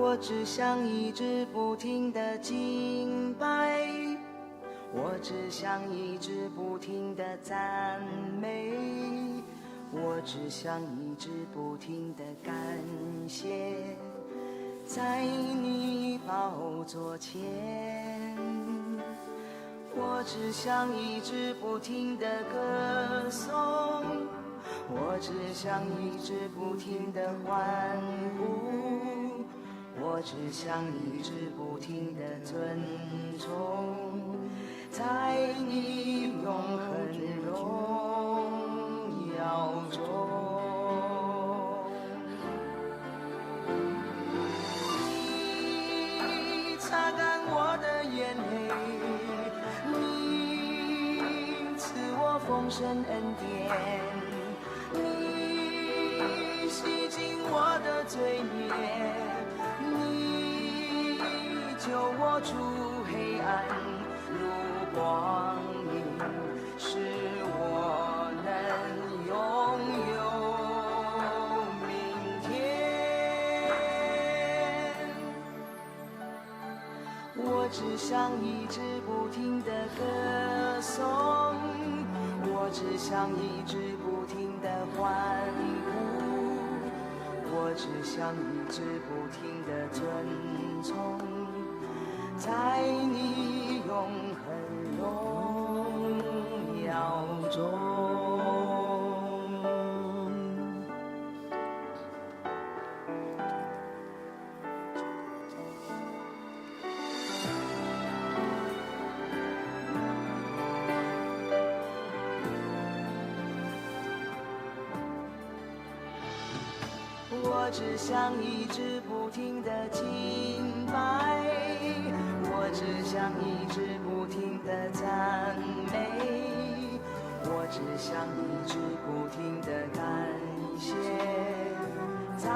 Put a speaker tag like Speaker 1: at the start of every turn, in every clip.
Speaker 1: 我只想一直不停地敬拜，我只想一直不停地赞美，我只想一直不停地感谢，在你宝座前。我只想一直不停地歌颂，我只想一直不停地欢呼，我只想一直不停地尊崇，在你永恒荣耀中。你擦干我的眼泪，你赐我丰盛恩典，你洗净我的罪孽，你救我出黑暗入光明，使我能拥有明天。我只想一直不停地歌颂，我只想一直不停地欢呼，我只想一直不停地尊崇，在你永恒荣耀中。我只想一直不停地敬拜，我只想一直不停地赞美，我只想一直不停地感谢，在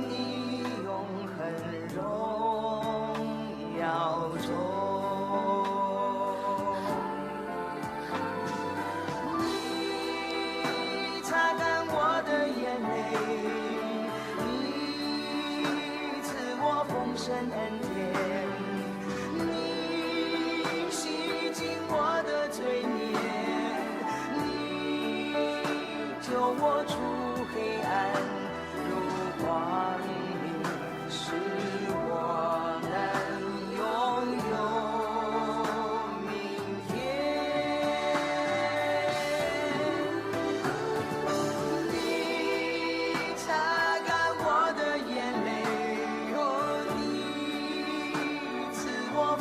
Speaker 1: 你永恒荣耀中。你擦干我的眼泪，丰盛恩典，你洗净我的罪孽，你救我出黑暗入光明，使我能拥有明天。你擦干我的眼泪，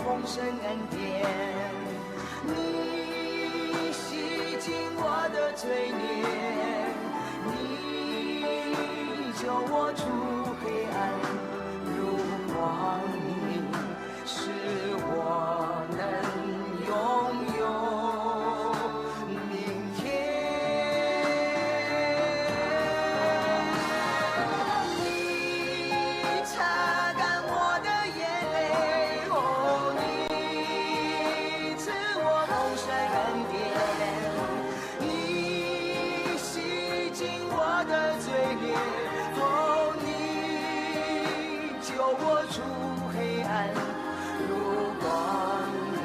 Speaker 1: 丰盛恩典，你洗净我的罪孽，你救我出黑暗入光明，使我能拥有明天。你擦干我的眼泪，你洗净我的罪孽，你救我出黑暗入光明，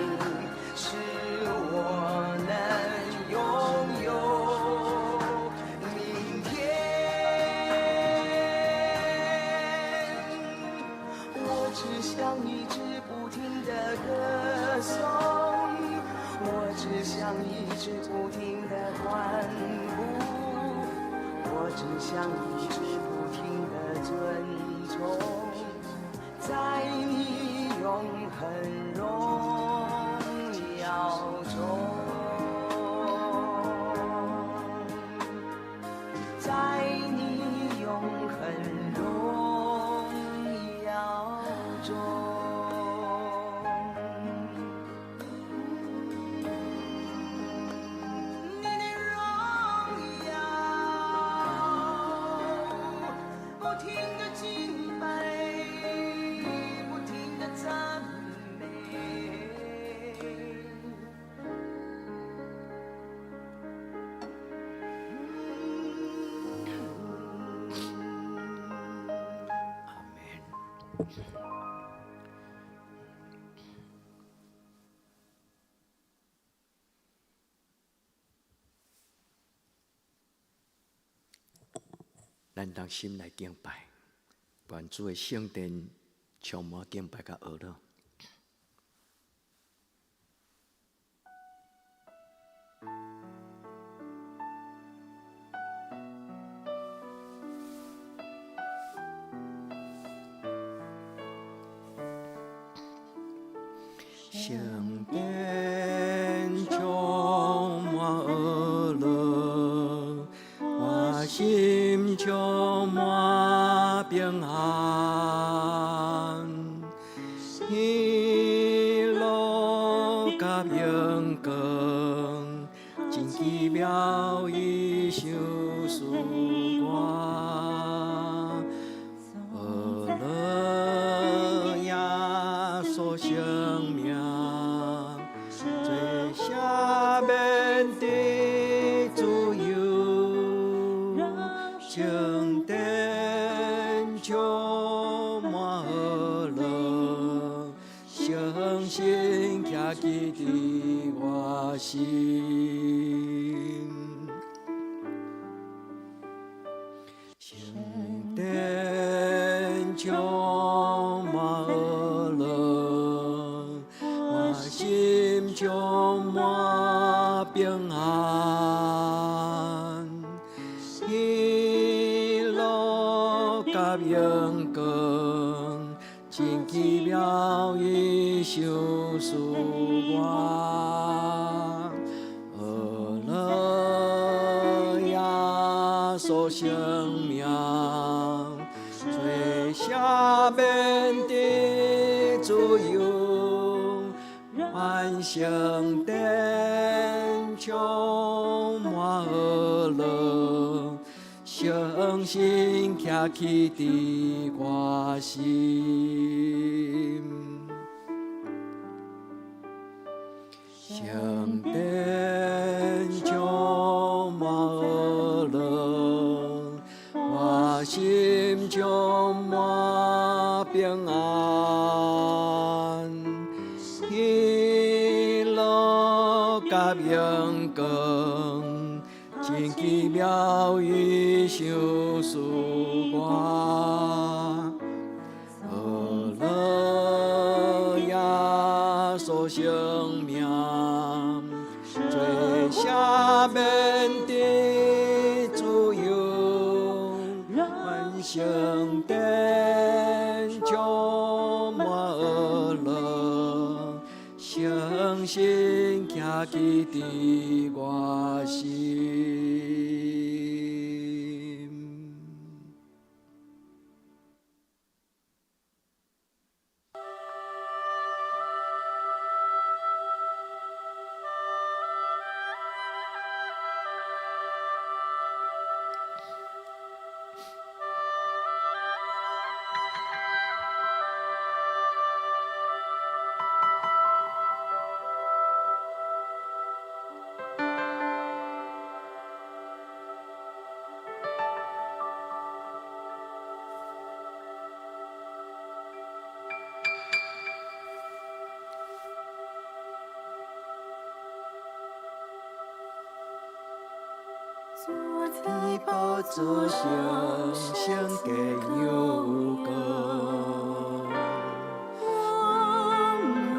Speaker 1: 使我能拥有明天。我只想一直不停地歌颂，我只想一直不停地欢呼，我只想一直不停地尊崇，在你永恒荣耀中，在你永恒荣耀中。不停
Speaker 2: 咱当心来敬拜，愿主的圣殿充满敬拜甲娱乐。圣殿充满娱乐，我心充满平安，喜乐甲荣光，真奇妙伊想使我，娱乐耶稣生命。下面的自由，圣殿充满娱乐，相信倚起伫我心。圣殿充满娱乐，我心充满平安，喜乐甲荣光，真奇妙伊想使我，娱乐耶稣生命，最下面的自由。万圣殿充满娱乐，相信倚起伫我心。圣殿充满娱乐，我心充满平安。喜乐甲荣光，真奇妙伊想使我，娱乐耶稣生命，最下面的自由，万圣殿充满娱乐。相信倚起伫我心。你宝座上升起有光，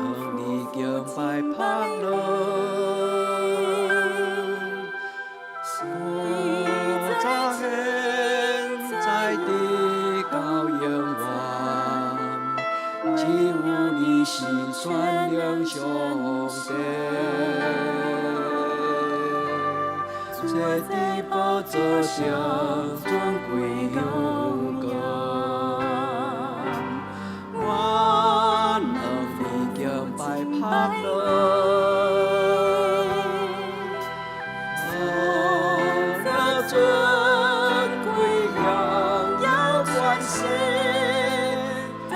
Speaker 2: 向你敬拜拍落，我早现在地到永远，只有你是全能上帝。坐伫宝座上尊贵荣光，我向你敬拜拍落，尊贵荣耀冠冕，都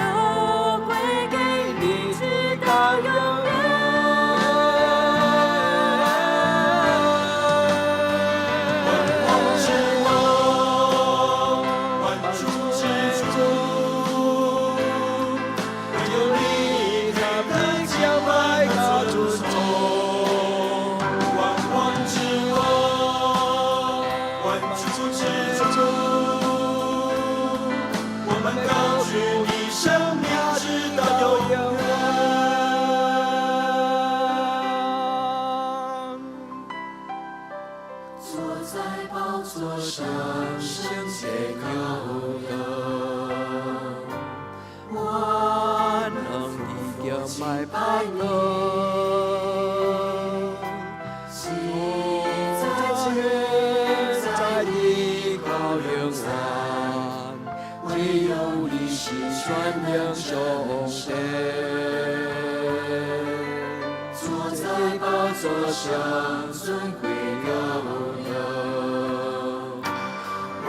Speaker 2: 归给你，直到永远。快乐。在你高原湾，唯有你是全英雄的。坐在宝座上，尊贵荣耀。我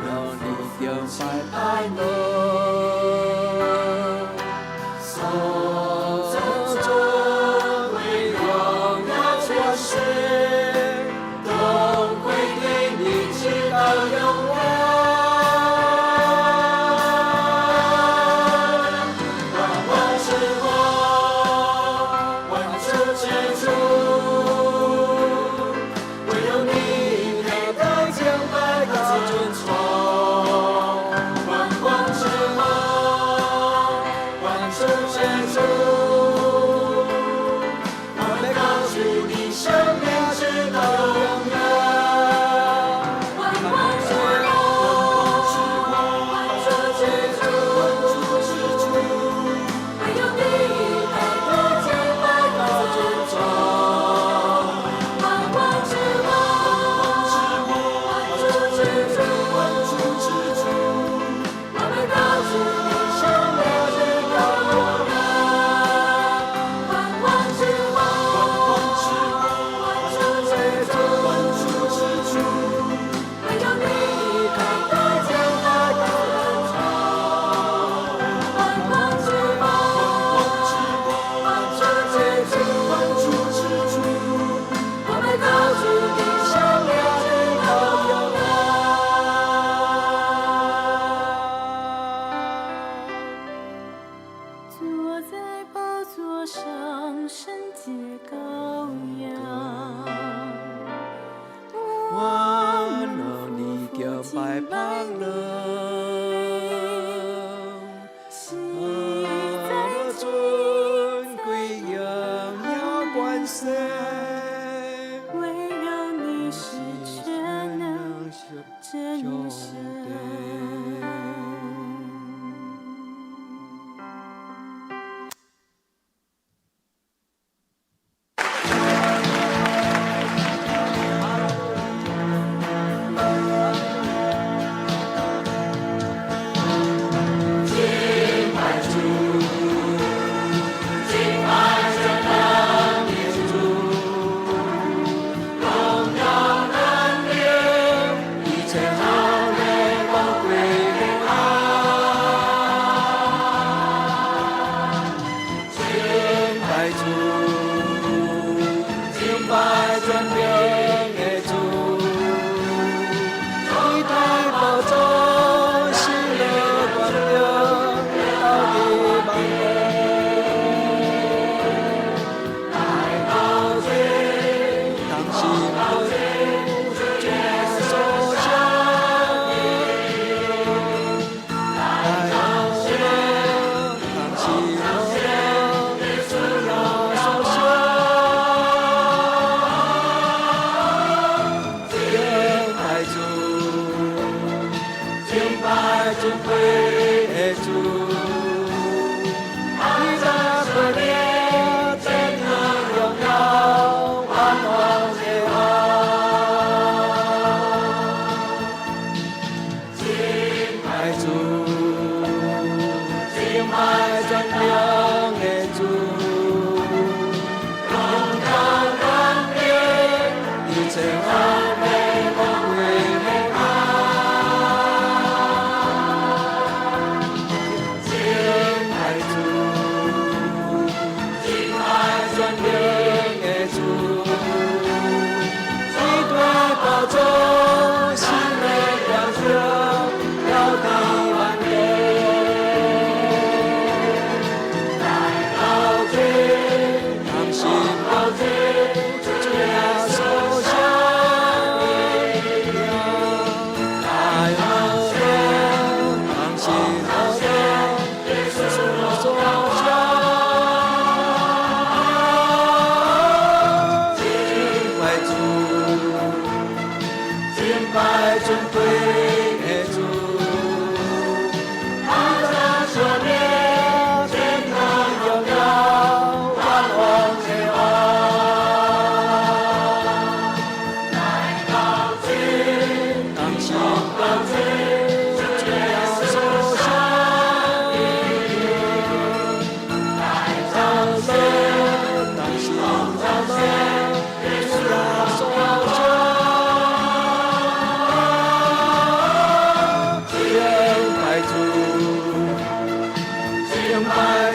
Speaker 2: 让你敬拜快乐。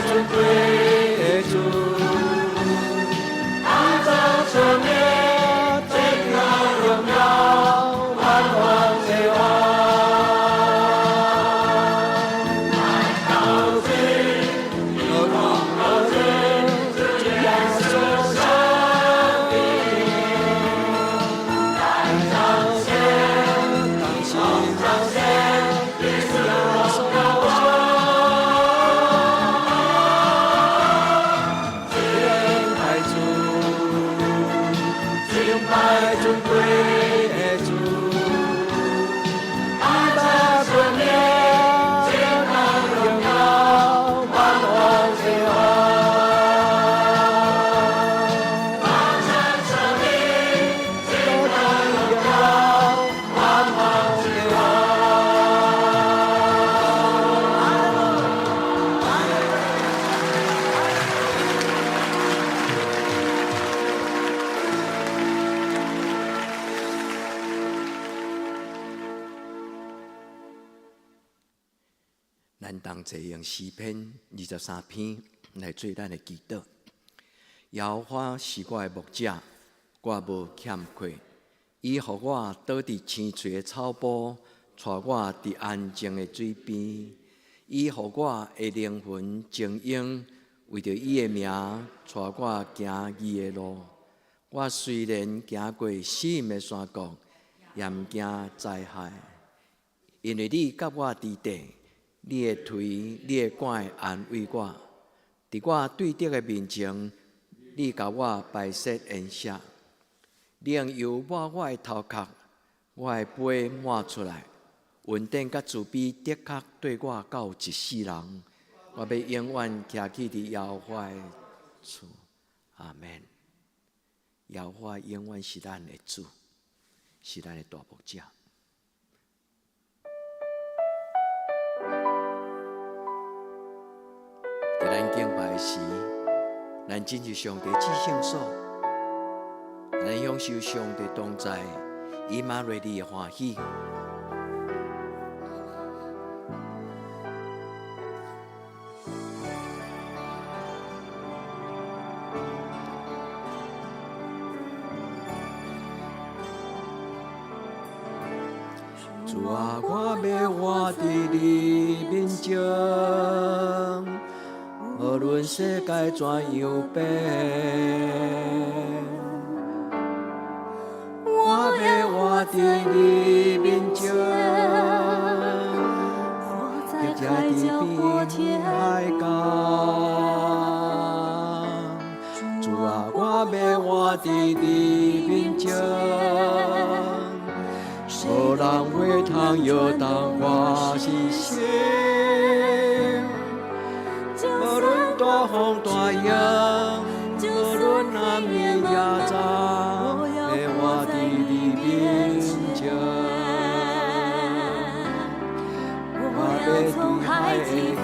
Speaker 2: 尊贵的主，你造生命，最高荣耀，万王的王。咱同齐用诗篇23篇来做咱的祈祷。耶和华是我的牧者，我无欠缺。伊予我倒伫青翠的草坡，带我伫安静的水边。伊予我的灵魂静养，为着伊的名，带我行伊的路。我虽然行过死荫的山谷，也毋惊灾害，因为你甲我伫地。你的腿、你的管安慰我，伫我对敌的面前，你甲我摆设筵席，你用油抹我的头壳，我的杯满出来，恩典甲慈悲的确对我到一世人，我要永远徛起伫耶和华的厝。阿门。耶和华永远是咱的主，是咱的大牧者。在咱敬拜时，咱进入上帝至圣所，咱享受上帝同在，以马内利的欢喜。主啊，我要活伫你面前。无论世界怎样变，我要活伫你面前，在海角天海角。主啊，我要活伫你面前，无人会通摇动我心声。无论大风大雨，无论暗暝夜早，要活伫你面前。我要从海极发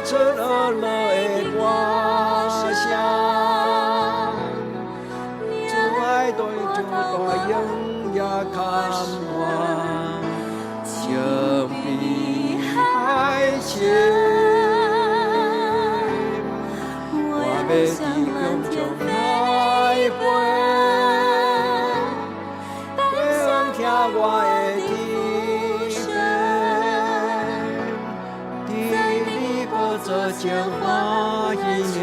Speaker 2: 出乐的歌声。主爱对主大勇也看我。相比海深，我要伫空中来飞，飞向听我的天边，在你宝座前欢喜领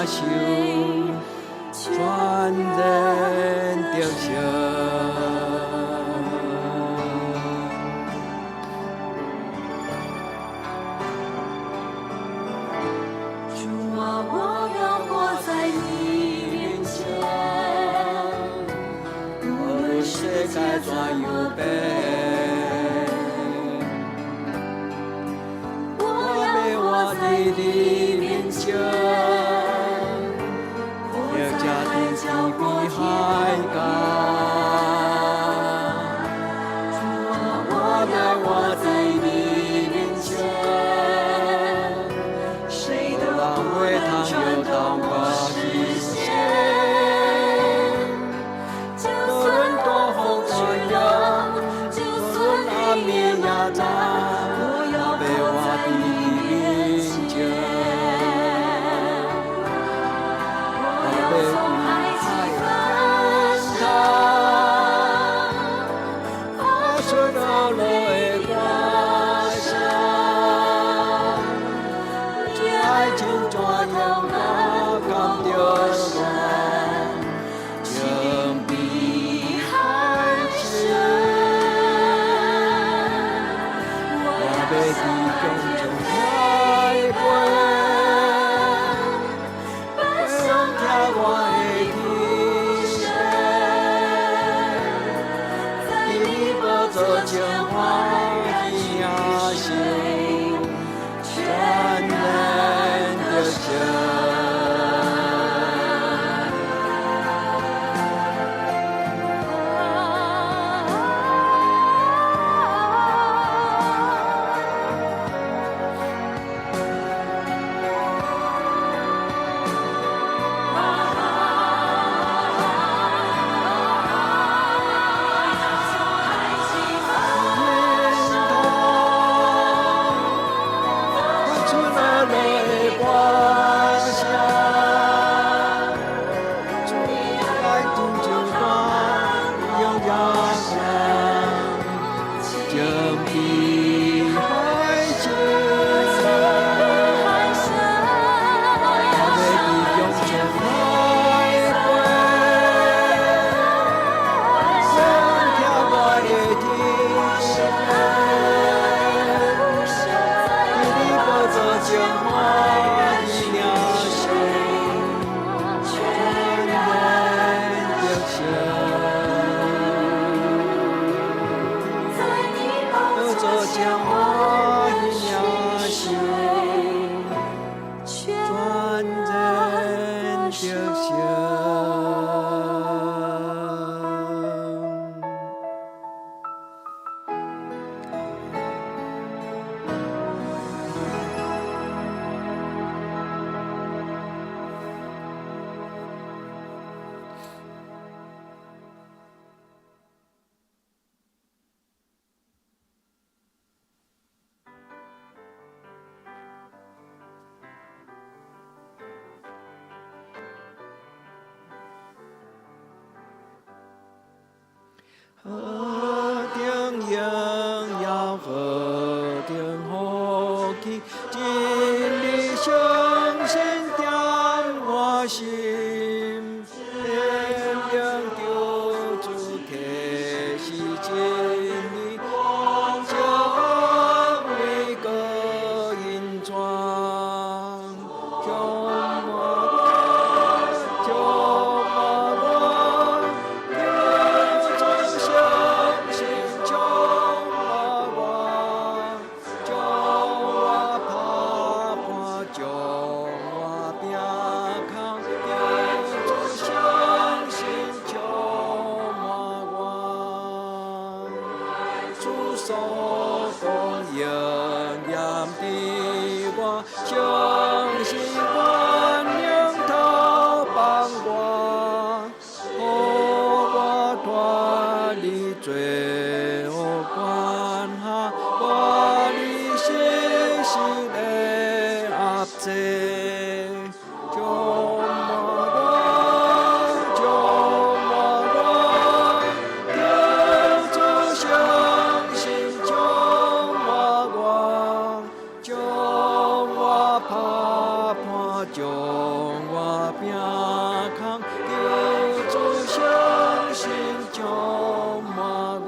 Speaker 2: 受，全然得胜。世界怎样变，我要活伫你面前，要吃天地比海要伫宫中来陪，陪上听我的天声，在你宝座前欢喜呀声，全然得胜。何等荣耀，何等福气，今日相信在我心，天亮救主启示真理，光照每个人传，充满所供应验的我，相信万能透帮我，予我脱离罪恶关下，脱离世事的压制。将我病空，救主相信将满我。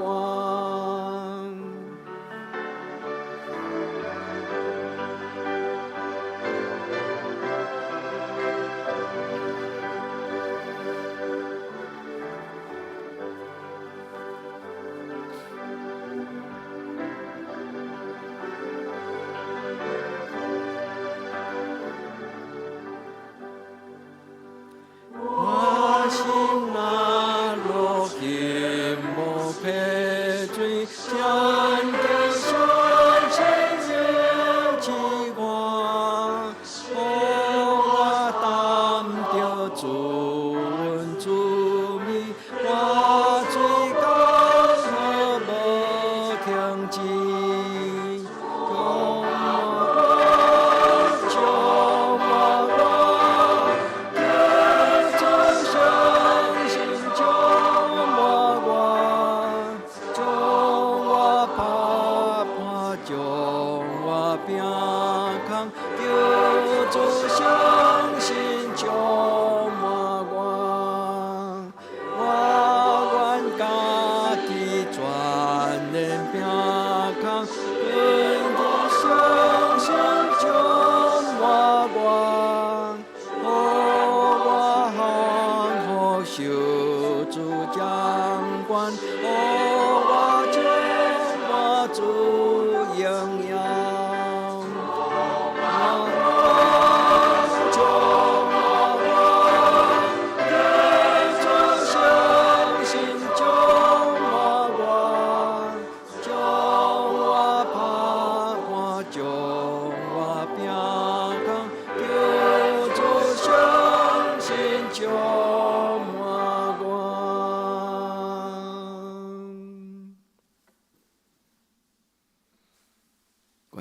Speaker 2: 全然平康，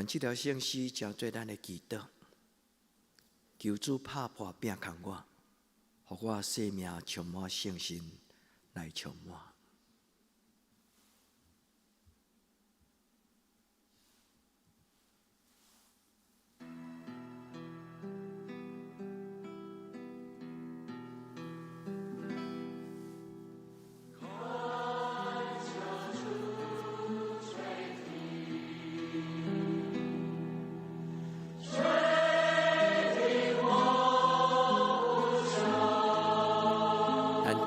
Speaker 2: 这条信息交做咱的祈祷，求主拍破饼空我，互我生命充满信心来充满。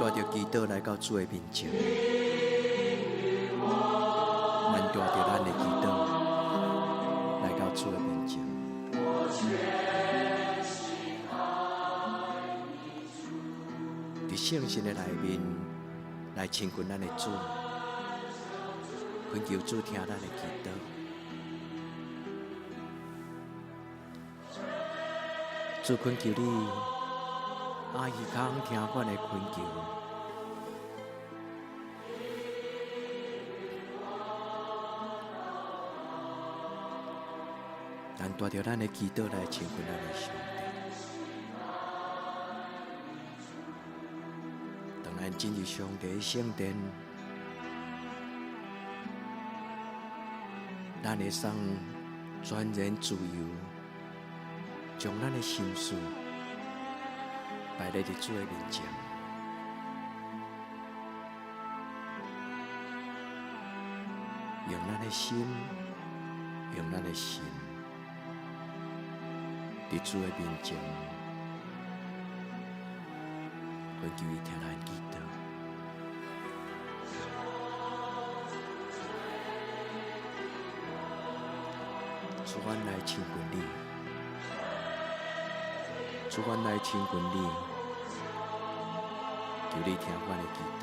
Speaker 2: 带着祈祷来到主的面前，咱带着咱的祈祷来到主的面前。在圣神的内面来亲近咱的主，恳求主听咱的祈祷。主恳求你。阿姨康听阮的恳求，咱带着咱的祈祷来亲近咱的上帝。当咱进入上帝的圣殿，咱会使全然自由，将咱的心事摆在主的面前，用咱的心，用咱的心，在主的面前，恳求伊听咱祈祷。主，阮来亲近你，主，阮来亲近你。求你听阮的祈祷，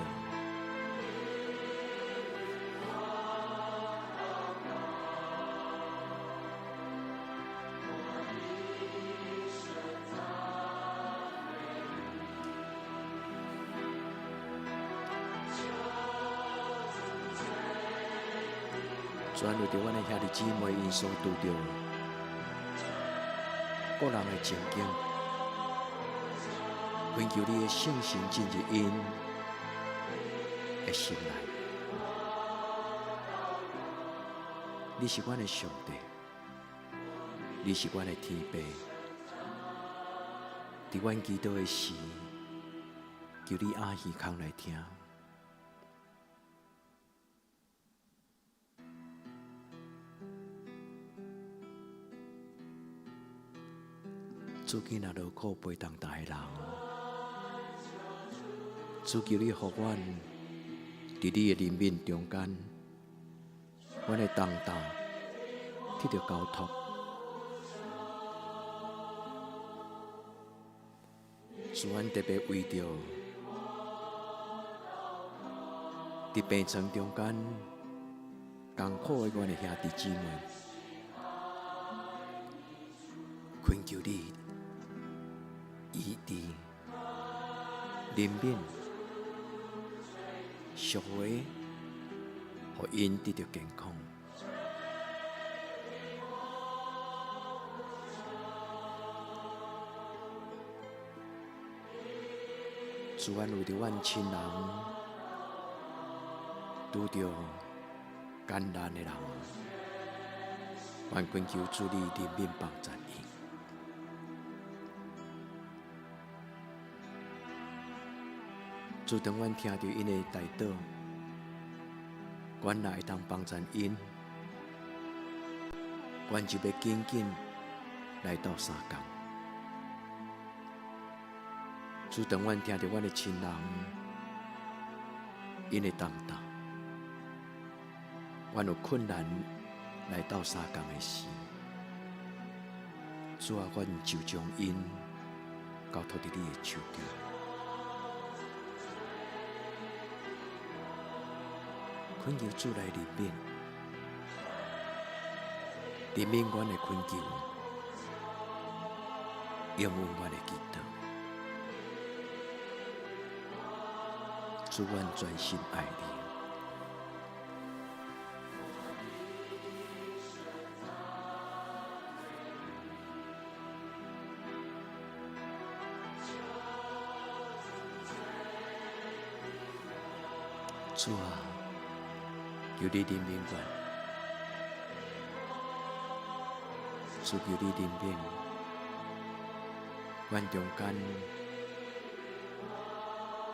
Speaker 2: 全为着阮的兄弟姊妹因所拄着个人的情景。恳求你的圣神进入因的心内，你是阮的上帝，你是阮的天父。在阮祈祷的时，求你阿耳孔来听。主今若劳苦背重担的人，主求你，互阮伫你的人面中间，阮的重担得到交托。主，阮特别为着伫病床中间艰苦的阮的兄弟姊妹，恳求你医治人面。赎回，互因得到健康。主，阮为着阮亲人拄着艰难的人，愿恳求主你人面帮助因。主，当阮听到因的代祷，阮也会当帮助因，阮就要紧紧来到三工。主，当阮听到阮的亲人因的重担，阮有困难来到三工的时，主啊，阮就将因交托伫你的手中。恳求主来怜悯，怜悯阮的恳求，应允阮的祈祷。主，阮专心爱你。主啊，求你怜悯我，主求你怜悯，阮中间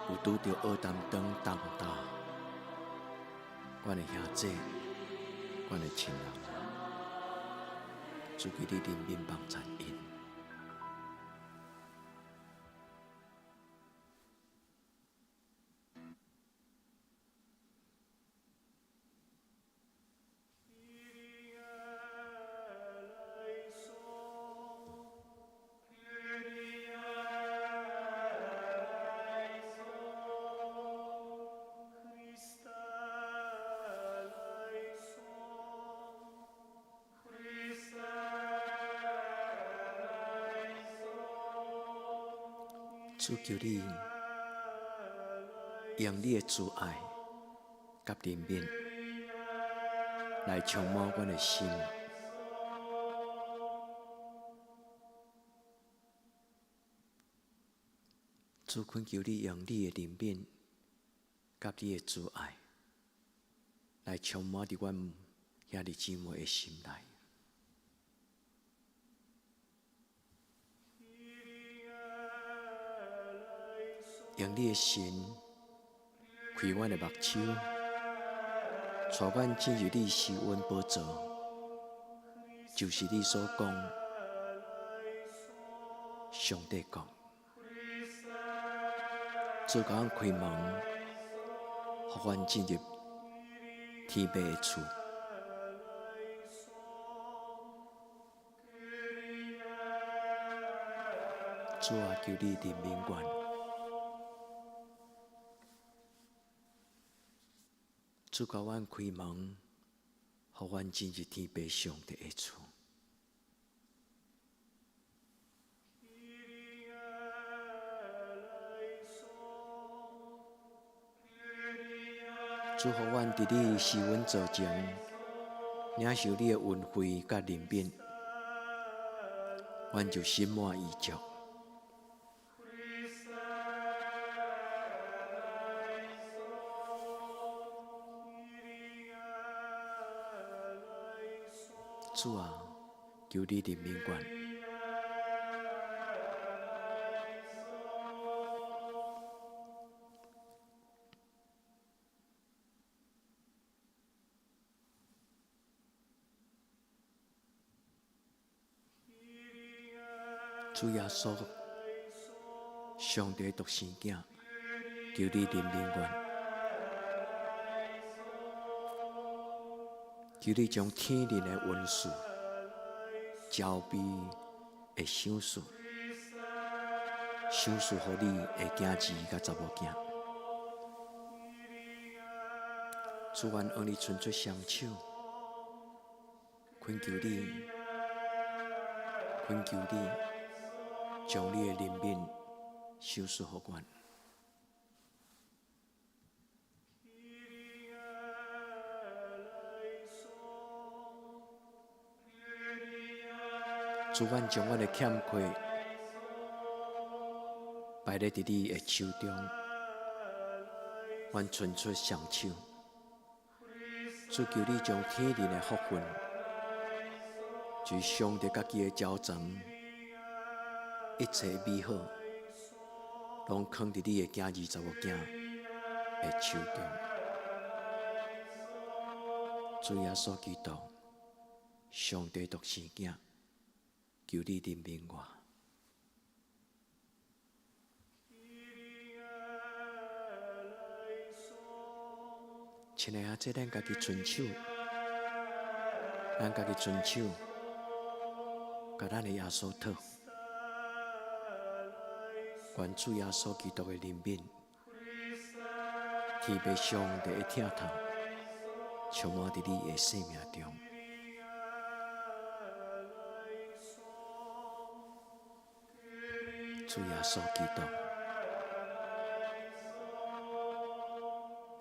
Speaker 2: 有拄着恶担当重担，阮的兄弟，阮的亲人，主求你怜悯帮助因。主求你用你的慈爱甲怜悯来充满阮的心，主恳求你用你的怜悯甲你的慈爱来充满伫阮兄弟姊妹的心内。用你的神开阮的目睭，带阮进入你施恩宝座，就是你所讲，上帝讲，主甲阮开门，互阮进入天父的厝。主啊，求你怜悯阮。主甲阮开门，互阮进入天父上帝的厝。主互阮伫你施恩座前，领受你的恩惠甲怜悯，阮就心满意足。主啊，求你怜悯阮。主耶稣，上帝独生囝，求你怜悯阮。求你将天灵的恩赐交俾的赏赐，赏赐予你的囝儿甲查某囝。主愿向你伸出双手，恳求你，恳求你，将你的怜悯赏赐予阮。主愿将阮的欠亏摆咧伫你的手中，阮伸出双手，主求你将天灵的福分，就是上帝家己的招藏，一切美好，拢藏伫你的囝儿查某囝的手中。主耶稣基督，上帝独生囝。求你怜悯我，亲爱啊，这咱家己伸手，咱家己伸手，甲咱的耶稣讨，愿主耶稣基督的怜悯，天父上帝的疼痛，充满伫你的生命中。主耶稣基督，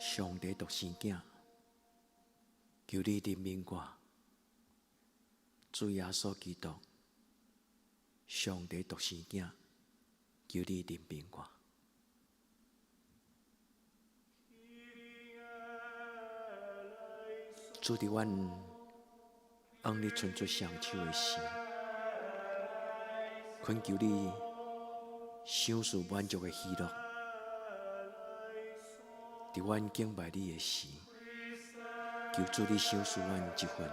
Speaker 2: 上帝独生囝，求你怜悯我。主耶稣基督，上帝独生囝，求你怜悯我。主伫阮往你伸出双手的时，恳求你享受满足的喜乐。伫阮敬拜你的时，求主你享受阮一份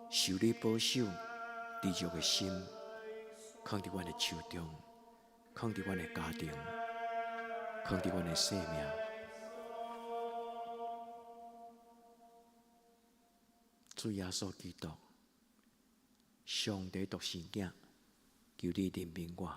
Speaker 2: 受你保守、知足的心，放伫阮的手中，放伫阮的家庭，放伫阮的生命。主耶稣基督，上帝独生子，求你怜悯我。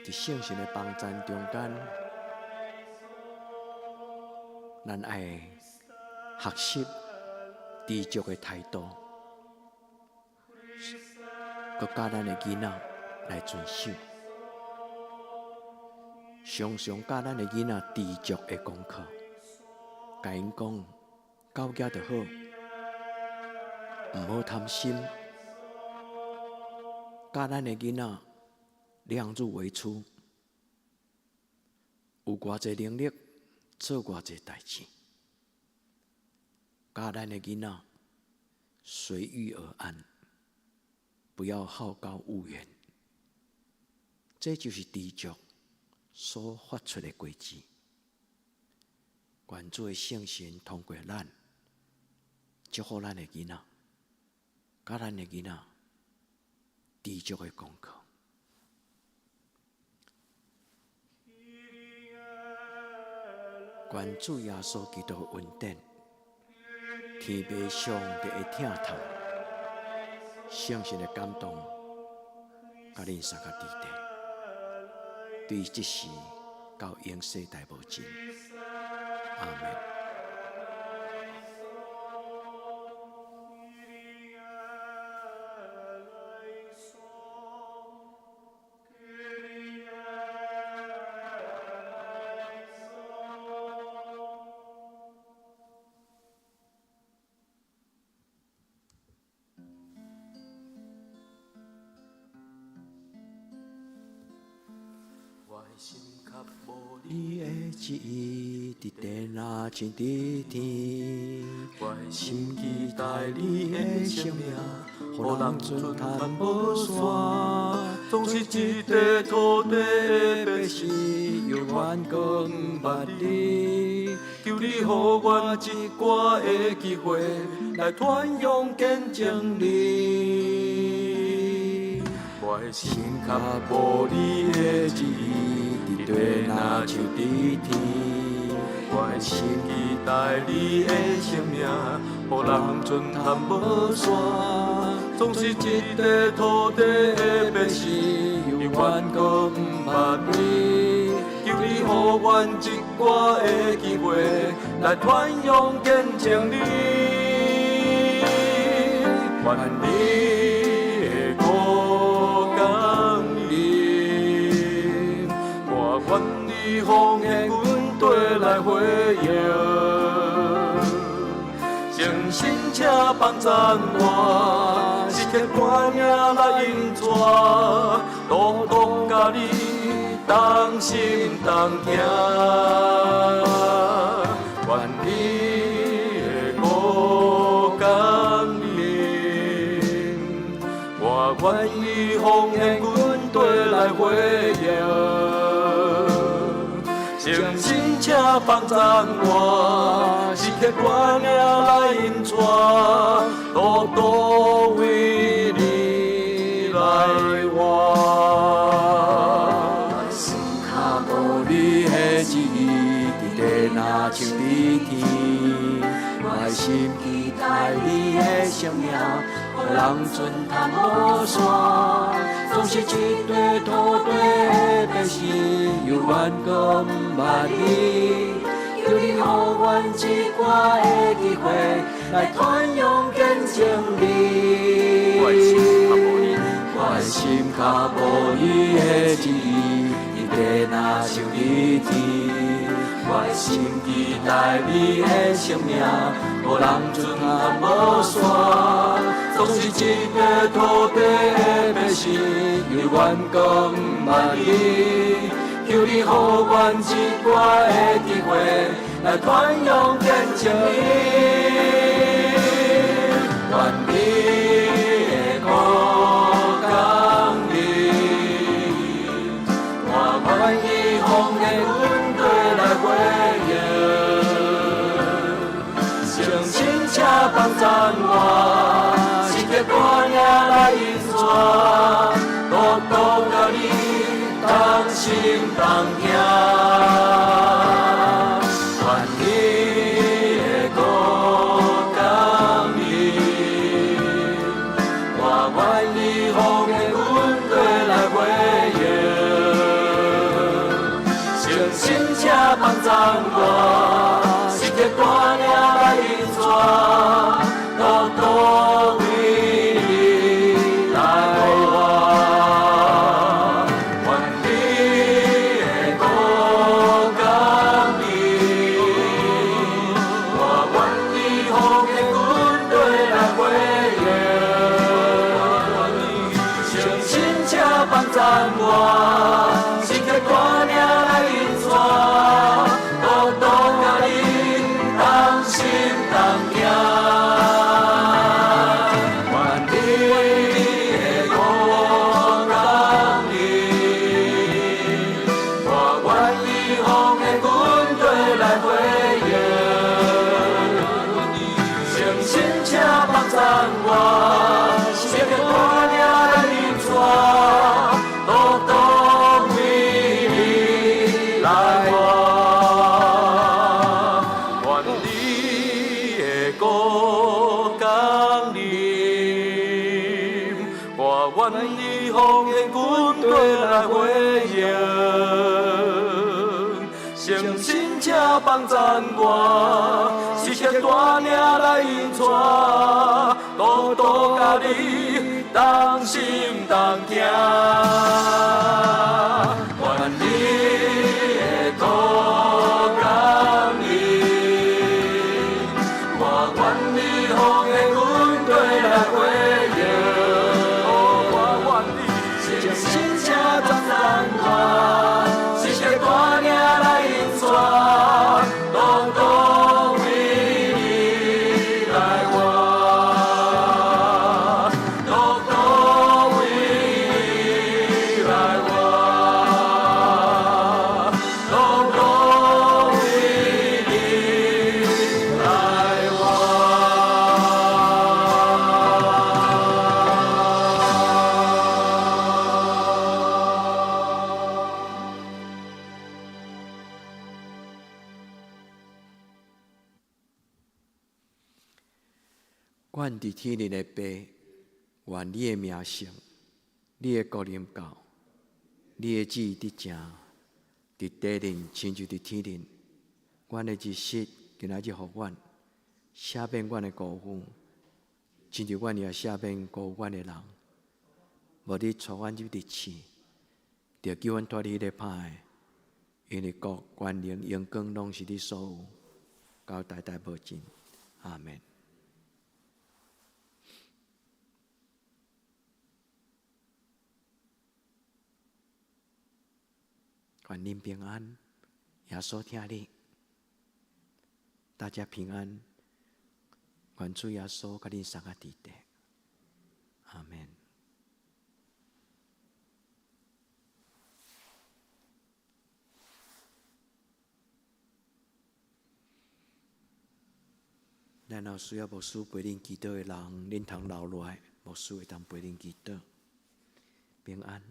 Speaker 2: 在圣神的帮助中间，咱爱学习知足的态度，佮教咱的囡仔来遵守，常常教咱的囡仔知足的功课，甲因讲到家就好，唔好贪心，教咱的囡仔量入为出，有偌济能力做偌济代志，教咱的囡仔随遇而安，不要好高骛远。这就是知足所发出的果子。愿主的圣神通过咱，祝福咱的囡仔，教咱的囡仔知足的功课。愿主耶稣基督的恩典，天父上帝的疼痛，圣神的感动，甲恁三个弟弟，对即时到永世代无尽。阿门。你的旨意伫地若像伫天，我的心期待你的生命，互人尊叹无线。总是一块土地的百姓，有愿搁毋捌你，求你予我一寡的机会，来传扬见证你。我的心较无你的旨意。地若像伫天，我的心期待你的生命，予人尊叹无线。总是一块土地的百姓，有愿搁毋捌你，求你予阮一寡的机会，来传扬见证你。愿你的苦甘霖，愿你奉献军队来回应，诚心且帮赞我，一刻歌名来引带，独独甲你同心同行。愿你的苦甘霖，我愿意奉献军队来回应。诚心且帮赞我，一刻歌名来引带，独独为你来活。心较无你的旨意，伫地若像伫天。我心期待你的生命，予人尊叹无线。总是一块土地的百姓，有愿搁毋捌你，求你予阮一寡的机会，来传扬见证你。我的的心较无你的旨意，一地若像你天。我的心期待你的生命，无人存含无线。总是一个土地的百姓，有愿讲万里。求你予阮一歌的智慧，来传扬见证你。愿你的国降临，我愿意奉献军队来回应。诚心且帮赞我，是个大领来引带，多多甲你。当心当听，愿你的国降临，我愿意奉献军队来回应。诚心且帮赞我，是个大领来引带，多多为你来活。赞我，是个大领来引带，多多甲你当心当听。愿你的国降临，我愿意奉献军队来回应。诚心且帮赞我，是个大领来引带。多多为你来活，愿你的国降临，我愿意奉献军队来回应。诚心且帮赞我，是个大领来引带，多多甲你当心当听。愿你的国降临，我愿意奉献军队来回应。我愿意诚心且帮赞我，是个大领来引带，多多为你来活。愿伫天日的爸，愿你的名圣，你的国临到，你的旨意伫正，伫地人亲像伫天人。阮的日食今仔日互阮，赦免阮的辜负，亲像阮也赦免辜负阮的人。无你带阮入地狱，着叫阮脱离迄个歹的，因为国、权能、荣光拢是你所有，到代代无尽。阿们。愿恁平安，耶稣听你，大家平安。愿主耶稣甲恁相合伫地。阿们。然后需要牧师陪恁祈祷的人，恁通留落来，牧师会当陪恁祈祷。平安。